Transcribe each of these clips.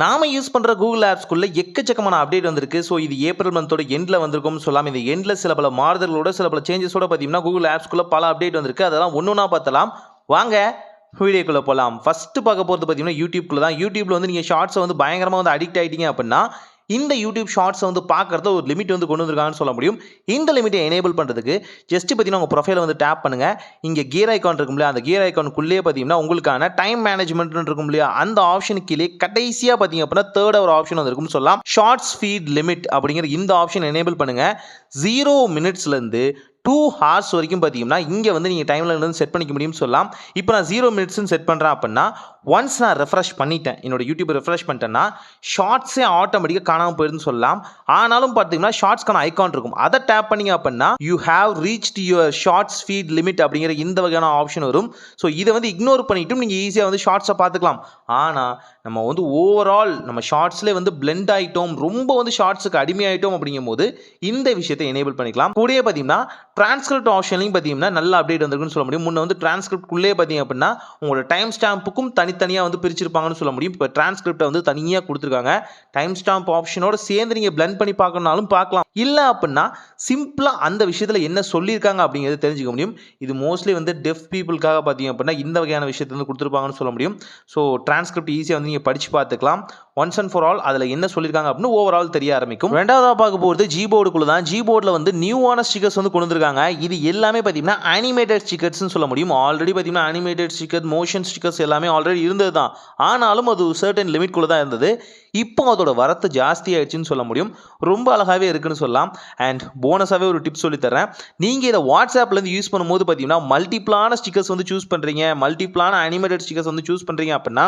நாம யூஸ் பண்ற கூகுள் ஆப்ஸ்க்குள்ள எக்கச்சக்கமான அப்டேட் வந்திருக்கு. ஸோ இது ஏப்ரல் மந்தோட எண்ட்ல வந்திருக்கும்னு சொல்லலாம். இந்த எண்ட்ல சில பல மாறுதல்களோட சில பல சேஞ்சஸோட பார்த்தீங்கன்னா கூகுள் ஆப்ஸ்க்குள்ள பல அப்டேட் வந்திருக்கு. அதெல்லாம் ஒன்னொன்னா பார்த்தலாம். வாங்க வீடியோக்குள்ள போலாம். ஃபர்ஸ்ட் பார்க்க போறது பார்த்தீங்கன்னா யூடியூப்குள்ள தான். யூடியூப்ல வந்து நீங்க ஷார்ட்ஸை வந்து பயங்கரமா வந்து அடிக்ட் ஆயிட்டீங்க அப்படின்னா இந்த யூடியூப் ஷார்ட்ஸை வந்து பார்க்கறத ஒரு லிமிட் வந்து கொண்டு வந்திருக்காங்கன்னு சொல்ல முடியும். இந்த லிமிட்டை எனேபிள் பண்ணுறதுக்கு ஜஸ்ட் பார்த்தீங்கன்னா உங்கள் ப்ரொஃபைலை வந்து டேப் பண்ணுங்க. இங்கே கியர் ஐக்கான் இருக்கும் இல்லையா, அந்த கியர் ஐக்கானுக்குள்ளேயே பார்த்தீங்கன்னா உங்களுக்கான டைம் மேனேஜ்மெண்ட் இருக்கும் இல்லையா, அந்த ஆப்ஷனுக்கு கீழே கடைசியாக பார்த்தீங்க அப்படின்னா தேர்ட் ஒரு ஆப்ஷன் வந்து இருக்கும்னு சொல்லலாம். ஷார்ட்ஸ் ஃபீட் லிமிட் அப்படிங்கிற இந்த ஆப்ஷன் எனேபிள் பண்ணுங்க. 0 மினிட்ஸ்லேருந்து 2 ஹார்ஸ் வரைக்கும் பார்த்தீங்கன்னா இங்கே வந்து நீங்கள் டைமில் இருந்து செட் பண்ணிக்க முடியும்னு சொல்லலாம். இப்போ நான் 0 மினிட்ஸ்னு செட் பண்ணுறேன் அப்படின்னா ஒன்ஸ் நான் ரெஃப்ரெஷ் பண்ணிட்டேன், என்னோட யூடியூப் ரெஃப்ரெஷ் பண்ணிட்டேன்னா ஷார்ட்ஸே ஆட்டோமேட்டிக்காக காணாமல் போயிருதுன்னு சொல்லலாம். ஆனாலும் பார்த்தீங்கன்னா ஷார்ட்ஸ்க்கான ஐக்கான் இருக்கும், அதை டேப் பண்ணிங்க அப்படின்னா you have reached your shorts feed limit அப்படிங்கிற இந்த வகையான ஆப்ஷன் வரும். ஸோ இதை வந்து இக்னோர் பண்ணிட்டும் நீங்கள் ஈஸியாக வந்து ஷார்ட்ஸை பார்த்துக்கலாம். ஆனால் நம்ம வந்து ஓவரால் நம்ம ஷார்ட்ஸ்லேயே வந்து பிளெண்ட் ஆகிட்டோம், ரொம்ப வந்து ஷார்ட்ஸுக்கு அடிமையாயிட்டோம் அப்படிங்கும் போது இந்த விஷயத்தை எனேபிள் பண்ணிக்கலாம். கூடயே பார்த்தீங்கன்னா டிரான்ஸ்கிரிப்ட் ஆப்ஷன்லையும் பார்த்தீங்கன்னா நல்ல அப்டேட் வந்திருக்குன்னு சொல்ல முடியும். முன்ன வந்து டிரான்ஸ்கிரிப்ட்குள்ளே பார்த்தீங்க அப்படின்னா உங்களோட டைம் ஸ்டாம்புக்கும் தனித்தனியாக வந்து பிரிச்சிருப்பாங்கன்னு சொல்ல முடியும். இப்போ டிரான்ஸ்கிரிப்டை வந்து தனியாக கொடுத்துருக்காங்க. டைம் ஸ்டாம்ப் ஆப்ஷனோட சேர்ந்து நீங்கள் பிளெண்ட் பண்ணி பார்க்கணும்னாலும் பார்க்கலாம். இல்லை அப்படின்னா சிம்பிளாக அந்த விஷயத்தில் என்ன சொல்லியிருக்காங்க அப்படிங்கிறத தெரிஞ்சுக்க முடியும். இது மோஸ்ட்லி வந்து டெஃப் பீப்புளுக்காக பார்த்தீங்க அப்படின்னா இந்த வகையான விஷயத்தை வந்து கொடுத்துருப்பாங்கன்னு சொல்ல முடியும். ஸோ டிரான்ஸ்கிரிப்ட் ஈஸியாக வந்து நீங்கள் படித்து பார்த்துக்கலாம். ஒன்ஸ் அண்ட் ஃபார் ஆல் அதில் என்ன சொல்லியிருக்காங்க அப்படின்னு ஓவரால் தெரிய ஆரம்பிக்கும். ரெண்டாவதாக பார்க்க போகிறது ஜிபோர்டுக்குள்ள தான். ஜிபோர்டில் வந்து நியூவான ஸ்டிக்கர்ஸ் வந்து கொண்டு வந்திருக்காங்க. இது எல்லாமே பார்த்தீங்கன்னா அனிமேட்டட் ஸ்டிக்கர்ஸ்னு சொல்ல முடியும். ஆல்ரெடி பார்த்தீங்கன்னா அனிமேட்டட் ஸ்டிக்கர், மோஷன் ஸ்டிக்கர்ஸ் எல்லாமே ஆல்ரெடி இருந்தது தான். ஆனாலும் அது சர்டன் லிமிட்குள்ளே தான் இருந்தது. இப்போ அதோட வரத்து ஜாஸ்தி ஆயிடுச்சுன்னு சொல்ல முடியும். ரொம்ப அழகாகவே இருக்குன்னு சொல்லலாம். அண்ட் போனஸாகவே ஒரு டிப்ஸ் சொல்லித்தரேன். நீங்கள் இதை வாட்ஸ்அப்லேருந்து யூஸ் பண்ணும்போது பார்த்தீங்கன்னா மல்டிப்ளான ஸ்டிக்கர்ஸ் வந்து சூஸ் பண்ணுறீங்க, மல்டிப்ளான அனிமேட்டட் ஸ்டிக்கர்ஸ் வந்து சூஸ் பண்ணுறீங்க அப்படின்னா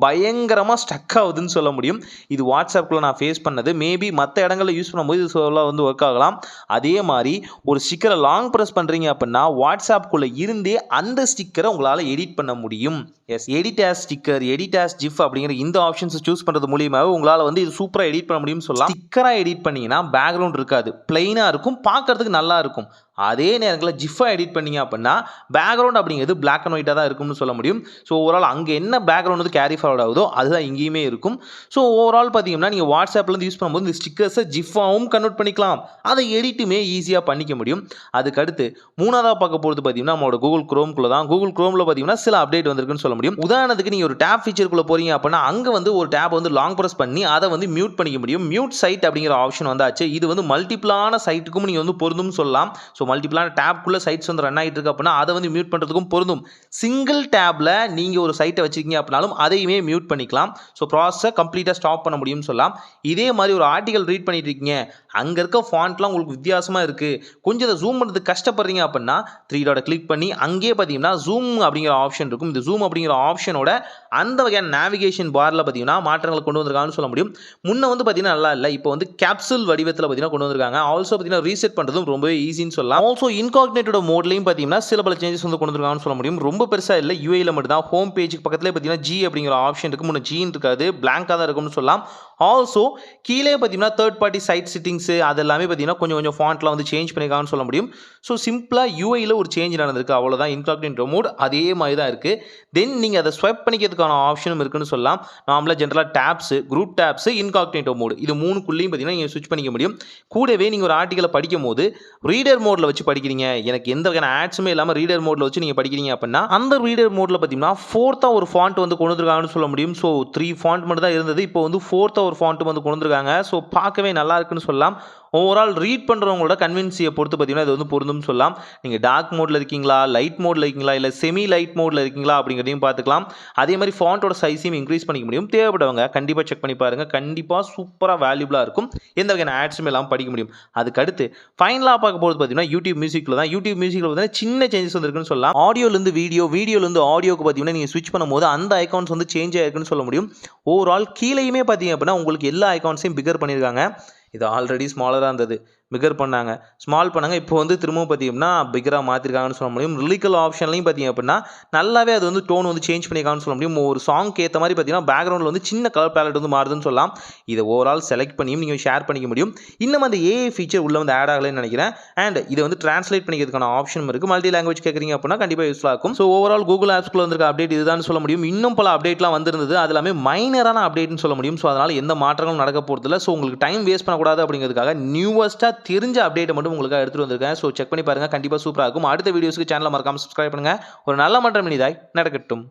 பயங்கரமாக ஸ்டக் ஆகுதுன்னு சொல்ல முடியும். இது வாட்ஸ்அப்பில் நான் ஃபேஸ் பண்ணது. மேபி மற்ற இடங்களில் யூஸ் பண்ணும்போது இது சொல்ல வந்து ஒர்க் ஆகலாம். அதே மாதிரி ஒரு ஸ்டிக்கரை லாங் ப்ரெஸ் பண்ணுறீங்க அப்படின்னா வாட்ஸ்அப்புக்குள்ளே இருந்தே அந்த ஸ்டிக்கரை உங்களால் எடிட் பண்ண முடியும். Yes, edit as sticker, edit as GIF அப்படிங்கிற இந்த ஆப்ஷன்ஸை சூஸ் பண்ணுறது மூலியமாகவே உங்களால் வந்து இது சூப்பராக எடிட் பண்ண முடியும்னு சொல்லலாம். ஸ்டிக்கராக எடிட் பண்ணிங்கன்னா பேக்ரவுண்ட் இருக்காது, பிளெயினாக இருக்கும், பார்க்கறதுக்கு நல்லா இருக்கும். அதே நேரத்தில் ஜிஃபாக எடிட் பண்ணிங்க அப்படின்னா பேக்ரவுண்ட் அப்படிங்கிறது பிளாக் அண்ட் ஒயிட்டாக தான் இருக்கும்னு சொல்ல முடியும். ஸோ ஓவரால் அங்கே என்ன பேக்ரவுண்ட் வந்து கேரி ஃபார்வர்ட் ஆகுதோ அதுதான் இங்கேயுமே இருக்கும். ஸோ ஓவரால் பார்த்தீங்கன்னா நீங்கள் வாட்ஸ்அப்லேருந்து யூஸ் பண்ணும்போது இந்த ஸ்டிக்கர்ஸை ஜிஃபாகவும் கன்வெர்ட் பண்ணிக்கலாம், அதை எடிட்டுமே ஈஸியாக பண்ணிக்க முடியும். அதுக்கடுத்து மூணாவதாக பார்க்க போகிறது பார்த்தீங்கன்னா நம்மளோட கூகுள் குரோம்குள்ளே தான். கூகுள் குரோமில் பார்த்தீங்கன்னா சில அப்டேட் வந்திருக்குன்னு சொல்ல முடியும். உதாரணத்துக்கு நீங்கள் ஒரு டேப் ஃபீச்சருக்குள்ளே போகிறீங்க அப்படின்னா அங்கே வந்து ஒரு டேப் வந்து லாங் ப்ரெஸ் பண்ணி அதை வந்து மியூட் பண்ணிக்க முடியும். மியூட் சைட் அப்படிங்கிற ஆப்ஷன் வந்தாச்சு. இது வந்து மல்டிப்ளான சைட்டுக்கும் நீங்கள் வந்து பொருந்தும் சொல்லலாம். ஸோ மல்டிப்ளான டேப்குள்ளே சைட்ஸ் வந்து ரன் ஆகிட்டு இருக்கு அப்படின்னா அதை வந்து மியூட் பண்ணுறதுக்கும் பொருந்தும். சிங்கிள் டேப்பில் நீங்கள் ஒரு சைட்டை வச்சுருக்கீங்க அப்படின்னாலும் அதையுமே மியூட் பண்ணிக்கலாம். ஸோ ப்ராசஸை கம்ப்ளீட்டாக ஸ்டாப் பண்ண முடியும்னு சொல்லலாம். இதே மாதிரி ஒரு ஆர்டிகல் ரீட் பண்ணிட்டு இருக்கீங்க, அங்கே இருக்க ஃபாண்ட்லாம் உங்களுக்கு வித்தியாசமாக இருக்குது, கொஞ்சம் இதை ஜூம் பண்ணுறதுக்கு கஷ்டப்படுறீங்க அப்படின்னா 3 டாட்டை கிளிக் பண்ணி அங்கேயே பார்த்தீங்கன்னா ஜூம் அப்படிங்கிற ஆப்ஷன் இருக்கும். இந்த ஜூம் அப்படிங்கிற ஆப்ஷனோட அந்த வகையான நேவிகேஷன் பாரில் பார்த்தீங்கன்னா மாற்றங்களை கொண்டு வந்திருக்காங்கன்னு சொல்ல முடியும். முன்ன வந்து பார்த்தீங்கன்னா நல்லா இல்லை, இப்போ வந்து கேப்சூல் வடிவத்தில் பார்த்தீங்கன்னா கொண்டு வந்திருக்காங்க. ஆல்சோ பார்த்தீங்கன்னா ரீசெட் பண்ணுறதும் ரொம்பவே ஈஸின்னு சொல்லலாம். ஆல்சோ இன்காக்னேட்டோட மோட்லையும் பார்த்தீங்கன்னா சில பல சேஞ்சஸ் வந்து கொண்டு வந்திருக்காங்கன்னு சொல்ல முடியும். ரொம்ப பெருசாக இல்லை, யூஐயில் மட்டும் தான். ஹோம் பேஜுக்கு பக்கத்தில் பார்த்தீங்கன்னா ஜி அப்படிங்கிற ஆப்ஷன் இருக்குது. முன்ன ஜின்னு இருக்காது, பிளாங்காக தான் இருக்கும்னு சொல்லலாம். ஆல்சோ கீழே பார்த்தீங்கன்னா தேர்ட் பார்ட்டி சைட் செட்டிங்ஸு அதெல்லாமே பார்த்தீங்கன்னா கொஞ்சம் ஃபாண்ட்லாம் வந்து சேஞ்ச் பண்ணியிருக்காங்கன்னு சொல்ல முடியும். ஸோ சிம்பிளாக யூஐயில் ஒரு சேஞ்ச் நடந்திருக்கு, அவ்வளோதான். இன்காக்னேட்டோ மோட் அதே மாதிரி தான் இருக்குது. தென் நீங்கள் அதை ஸ்வைப் பண்ணிக்கிறதுக்கான ஆப்ஷனும் இருக்குன்னு சொல்லலாம். நார்மலாக ஜென்ரலாக tapes, group tapes, incognito mode இது மூணுக்குள்ளேயும் பார்த்தீங்கன்னா நீங்கள் ஸ்விட்ச் பண்ணிக்க முடியும். கூடவே நீங்கள் ஒரு ஆர்டிக்கலை படிக்கும் போது ரீடர் மோடில் வச்சு படிக்கிறீங்க, எனக்கு எந்த வகையான ஆட்ஸுமே இல்லாமல் ரீடர் மோடில் வச்சு நீங்கள் படிக்கிறீங்க அப்படின்னா அந்த ரீடர் மோடில் பார்த்தீங்கன்னா 4th ஒரு ஃபாண்ட் வந்து கொண்டு வந்திருக்காங்கன்னு சொல்ல முடியும். ஸோ 3 ஃபாண்ட் மட்டும் தான் இருந்தது, இப்போ வந்து 4th ஒரு ஃபாண்ட் வந்து கொண்டு வந்திருக்காங்க. ஸோ பார்க்கவே நல்லா இருக்குன்னு சொல்லலாம். ஓவரால் ரீட் பண்ணுறவங்களோட கன்வீனியன்ஸியை பொறுத்து பார்த்தீங்கன்னா இது வந்து பொருந்தும்னு சொல்லலாம். நீங்கள் டார்க் மோடில் இருக்கீங்களா, லைட் மோடில் இருக்கீங்களா, இல்லை செமி லைட் மோடில் இருக்கீங்களா அப்படிங்கிறதையும் பார்த்துக்கலாம். அதே மாதிரி ஃபாண்ட்டோட சைஸையும் இன்க்ரீஸ் பண்ணிக்க முடியும். தேவைப்பட்டவங்க கண்டிப்பாக செக் பண்ணி பாருங்கள், கண்டிப்பாக சூப்பராக வேல்யூபிளாக இருக்கும், எந்த வகையான ஆட்ஸுமே எல்லாம் படிக்க முடியும். அதுக்கடுத்து ஃபைனலாக பார்க்க போகிறது பார்த்தீங்கன்னா யூடியூப் மியூசிக்கில் தான். யூடியூப் மியூசிக்கில் பார்த்தீங்கன்னா சின்ன சேஞ்சஸ் வந்துருக்குன்னு சொல்லலாம். ஆடியோலேருந்து வீடியோ, வீடியோலேருந்து ஆடியோக்கு பார்த்தீங்கன்னா நீங்கள் ஸ்விட்ச் பண்ணும்போது அந்த ஐகான்ஸ் வந்து சேஞ்ச் ஆயிருக்குன்னு சொல்ல முடியும். ஓவரால் கீழேயுமே பார்த்தீங்க அப்படின்னா உங்களுக்கு எல்லா ஐகான்ஸையும் பிகர் பண்ணியிருக்காங்க. இது ஆல்ரெடி ஸ்மாலராக இருந்தது, பிகர் பண்ணாங்க, ஸ்மால் பண்ணாங்க. இப்போ வந்து திரும்பவும் பார்த்தீங்கன்னா பிகராக மாற்றிருக்காங்கன்னு சொல்ல முடியும். லிரிக்கல் ஆப்ஷன்லையும் பார்த்தீங்க அப்படின்னா நல்லாவே அது வந்து டோன் வந்து சேஞ்ச் பண்ணியிருக்காங்கன்னு சொல்ல முடியும். ஒரு சாங்க்கு ஏற்ற மாதிரி பார்த்தீங்கன்னா பேக்ரவுண்டில் வந்து சின்ன கலர் பேலட் வந்து மாறுதுன்னு சொல்லலாம். இதை ஓவரால் செலக்ட் பண்ணியும் நீங்கள் ஷேர் பண்ணிக்க முடியும். இன்னும் அந்த ஏஐ ஃபீச்சர் உள்ள வந்து ஆட் ஆகலைன்னு நினைக்கிறேன். அண்ட் இதை வந்து டிரான்ஸ்லேட் பண்ணிக்கிறதுக்கான ஆப்ஷனும் இருக்குது. மல்டி லாங்குவேஜ் கேட்குறீங்க அப்படின்னா கண்டிப்பாக யூஸ்ஃபுல்லாக இருக்கும். ஸோ ஓவரால் கூகுள் ஆப்ஸ்க்குள்ள வந்திருக்க அப்டேட் இதுதான் சொல்ல முடியும். இன்னும் பல அப்டேட்லாம் வந்திருந்தது. அது எல்லாமே மைனரான அப்டேட்னு சொல்ல முடியும். ஸோ அதனால் எந்த மாற்றங்களும் நடக்க போகிறதில்ல. ஸோ உங்களுக்கு டைம் வேஸ்ட் பண்ணக்கூடாது அப்படிங்கிறதுக்காக நியூவஸ்ட்டாக தெரிஞ்ச அப்டேட்டை மட்டும் உங்களுக்காக எடுத்துகிட்டு வந்திருக்கேன். ஸோ செக் பண்ணி பாருங்கள், கண்டிப்பாக சூப்பராக இருக்கும். அடுத்த வீடியோஸ்க்கு சேனலை மறக்காமல் சப்ஸ்கிரைப் பண்ணுங்கள். ஒரு நல்ல மாற்றம் இனிதாய் நடக்கட்டும்.